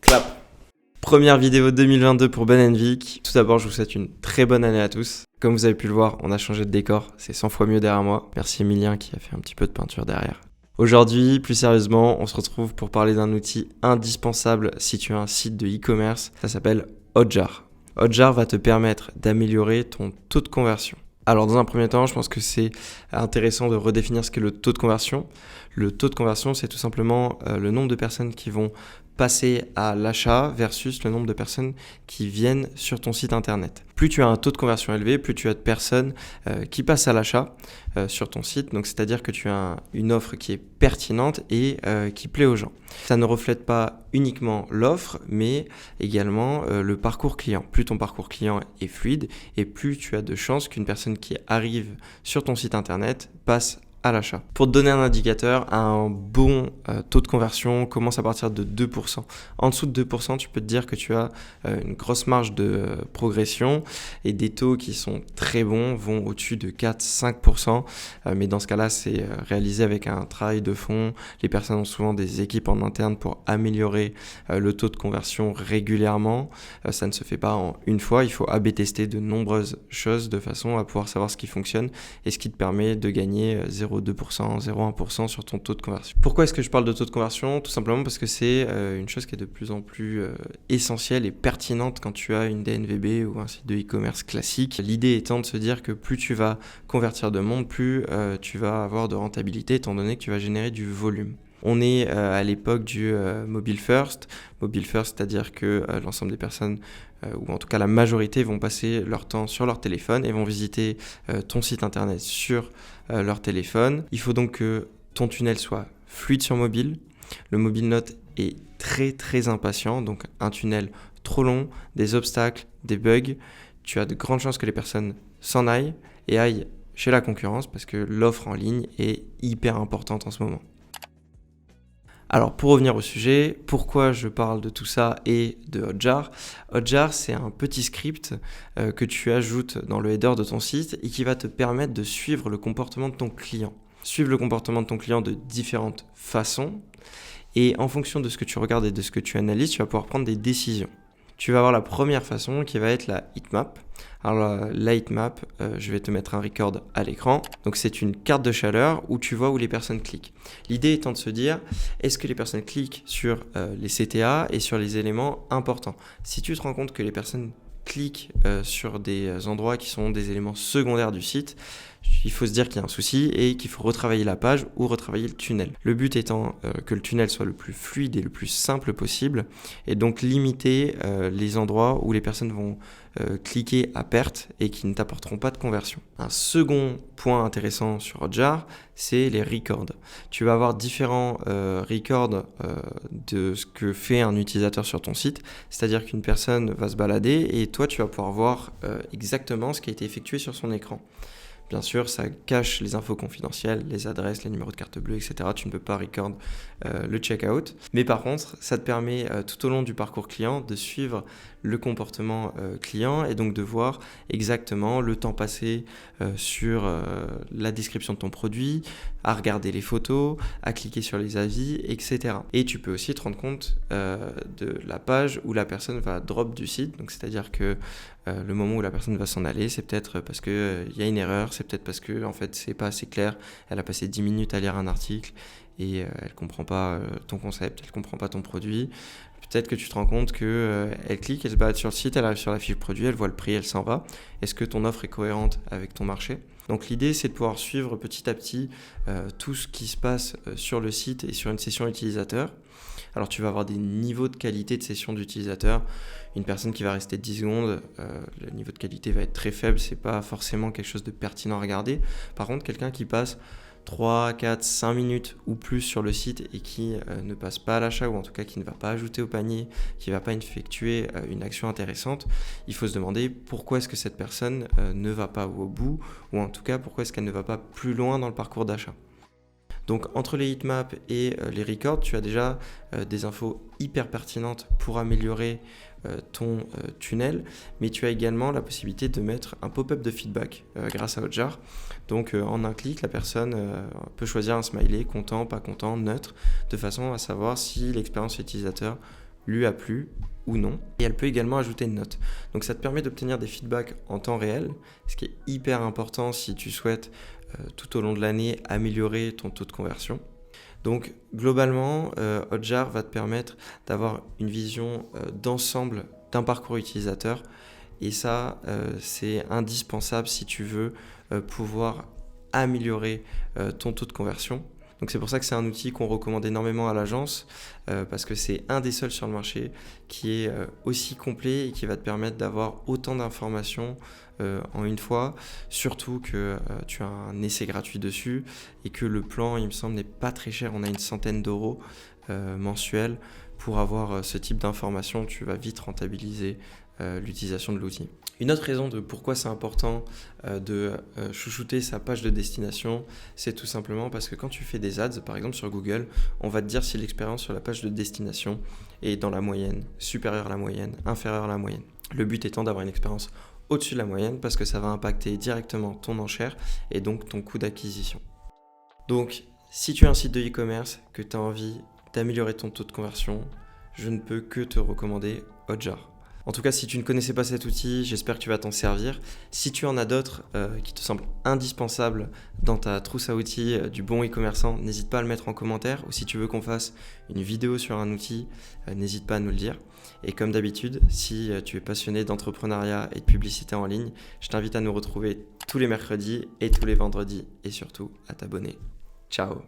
Clap. Première vidéo 2022 pour Ben & Vic. Tout d'abord, je vous souhaite une très bonne année à tous. Comme vous avez pu le voir, on a changé de décor, c'est 100 fois mieux derrière moi. Merci Emilien qui a fait un petit peu de peinture derrière. Aujourd'hui, plus sérieusement, on se retrouve pour parler d'un outil indispensable si tu as un site de e-commerce. Ça s'appelle Hotjar. Hotjar va te permettre d'améliorer ton taux de conversion. Alors dans un premier temps, je pense que c'est intéressant de redéfinir ce qu'est le taux de conversion. Le taux de conversion, c'est tout simplement le nombre de personnes qui vont passer à l'achat versus le nombre de personnes qui viennent sur ton site internet. Plus tu as un taux de conversion élevé, plus tu as de personnes qui passent à l'achat sur ton site. Donc c'est-à-dire que tu as une offre qui est pertinente et qui plaît aux gens. Ça ne reflète pas uniquement l'offre, mais également le parcours client. Plus ton parcours client est fluide et plus tu as de chances qu'une personne qui arrive sur ton site internet passe à l'achat. Pour te donner un indicateur, un bon taux de conversion commence à partir de 2%. En dessous de 2%, tu peux te dire que tu as une grosse marge de progression et des taux qui sont très bons vont au-dessus de 4-5%. Mais dans ce cas-là, c'est réalisé avec un travail de fond. Les personnes ont souvent des équipes en interne pour améliorer le taux de conversion régulièrement. Ça ne se fait pas en une fois. Il faut A/B tester de nombreuses choses de façon à pouvoir savoir ce qui fonctionne et ce qui te permet de gagner 0,2%, 0,1% sur ton taux de conversion. Pourquoi est-ce que je parle de taux de conversion ? Tout simplement parce que c'est une chose qui est de plus en plus essentielle et pertinente quand tu as une DNVB ou un site de e-commerce classique. L'idée étant de se dire que plus tu vas convertir de monde, plus tu vas avoir de rentabilité étant donné que tu vas générer du volume. On est à l'époque du mobile first. Mobile first, c'est-à-dire que l'ensemble des personnes, ou en tout cas la majorité, vont passer leur temps sur leur téléphone et vont visiter ton site internet sur leur téléphone. Il faut donc que ton tunnel soit fluide sur mobile. Le mobile note est très très impatient, donc un tunnel trop long, des obstacles, des bugs. Tu as de grandes chances que les personnes s'en aillent et aillent chez la concurrence parce que l'offre en ligne est hyper importante en ce moment. Alors pour revenir au sujet, pourquoi je parle de tout ça et de Hotjar ? Hotjar, c'est un petit script que tu ajoutes dans le header de ton site et qui va te permettre de suivre le comportement de ton client. Suivre le comportement de ton client de différentes façons et en fonction de ce que tu regardes et de ce que tu analyses, tu vas pouvoir prendre des décisions. Tu vas avoir la première façon qui va être la heatmap. Alors la heatmap, je vais te mettre un record à l'écran. Donc c'est une carte de chaleur où tu vois où les personnes cliquent. L'idée étant de se dire, est-ce que les personnes cliquent sur les CTA et sur les éléments importants ? Si tu te rends compte que les personnes cliquent sur des endroits qui sont des éléments secondaires du site, il faut se dire qu'il y a un souci et qu'il faut retravailler la page ou retravailler le tunnel. Le but étant que le tunnel soit le plus fluide et le plus simple possible et donc limiter les endroits où les personnes vont cliquer à perte et qui ne t'apporteront pas de conversion. Un second point intéressant sur Hotjar, c'est les records. Tu vas avoir différents records de ce que fait un utilisateur sur ton site, c'est-à-dire qu'une personne va se balader et toi tu vas pouvoir voir exactement ce qui a été effectué sur son écran. Bien sûr, ça cache les infos confidentielles, les adresses, les numéros de carte bleue, etc. Tu ne peux pas record le checkout. Mais par contre, ça te permet tout au long du parcours client de suivre le comportement client et donc de voir exactement le temps passé sur la description de ton produit, à regarder les photos, à cliquer sur les avis, etc. Et tu peux aussi te rendre compte de la page où la personne va drop du site. Donc c'est-à-dire que le moment où la personne va s'en aller, c'est peut-être parce qu'il y a une erreur, c'est peut-être parce que en fait c'est pas assez clair, elle a passé 10 minutes à lire un article et elle comprend pas ton concept, elle comprend pas ton produit. Peut-être que tu te rends compte qu'elle clique, elle se balade sur le site, elle arrive sur la fiche produit, elle voit le prix, elle s'en va. Est-ce que ton offre est cohérente avec ton marché ? Donc l'idée, c'est de pouvoir suivre petit à petit tout ce qui se passe sur le site et sur une session utilisateur. Alors tu vas avoir des niveaux de qualité de session d'utilisateur. Une personne qui va rester 10 secondes, le niveau de qualité va être très faible, c'est pas forcément quelque chose de pertinent à regarder. Par contre, quelqu'un qui passe 3, 4, 5 minutes ou plus sur le site et qui ne passe pas à l'achat ou en tout cas qui ne va pas ajouter au panier, qui ne va pas effectuer une action intéressante, il faut se demander pourquoi est-ce que cette personne ne va pas au bout ou en tout cas pourquoi est-ce qu'elle ne va pas plus loin dans le parcours d'achat. Donc entre les heatmaps et les records, tu as déjà des infos hyper pertinentes pour améliorer ton tunnel, mais tu as également la possibilité de mettre un pop-up de feedback grâce à Hotjar. Donc en un clic, la personne peut choisir un smiley, content, pas content, neutre, de façon à savoir si l'expérience utilisateur lui a plu ou non. Et elle peut également ajouter une note. Donc ça te permet d'obtenir des feedbacks en temps réel, ce qui est hyper important si tu souhaites tout au long de l'année améliorer ton taux de conversion. Donc globalement, Hotjar va te permettre d'avoir une vision d'ensemble d'un parcours utilisateur. Et ça, c'est indispensable si tu veux pouvoir améliorer ton taux de conversion. Donc c'est pour ça que c'est un outil qu'on recommande énormément à l'agence parce que c'est un des seuls sur le marché qui est aussi complet et qui va te permettre d'avoir autant d'informations en une fois, surtout que tu as un essai gratuit dessus et que le plan, il me semble, n'est pas très cher. On a une centaine d'euros mensuels pour avoir ce type d'informations. Tu vas vite rentabiliser l'utilisation de l'outil. Une autre raison de pourquoi c'est important de chouchouter sa page de destination, c'est tout simplement parce que quand tu fais des ads, par exemple sur Google, on va te dire si l'expérience sur la page de destination est dans la moyenne, supérieure à la moyenne, inférieure à la moyenne. Le but étant d'avoir une expérience au-dessus de la moyenne parce que ça va impacter directement ton enchère et donc ton coût d'acquisition. Donc, si tu as un site de e-commerce, que tu as envie d'améliorer ton taux de conversion, je ne peux que te recommander Hotjar. En tout cas, si tu ne connaissais pas cet outil, j'espère que tu vas t'en servir. Si tu en as d'autres qui te semblent indispensables dans ta trousse à outils du bon e-commerçant, n'hésite pas à le mettre en commentaire. Ou si tu veux qu'on fasse une vidéo sur un outil, n'hésite pas à nous le dire. Et comme d'habitude, si tu es passionné d'entrepreneuriat et de publicité en ligne, je t'invite à nous retrouver tous les mercredis et tous les vendredis. Et surtout, à t'abonner. Ciao!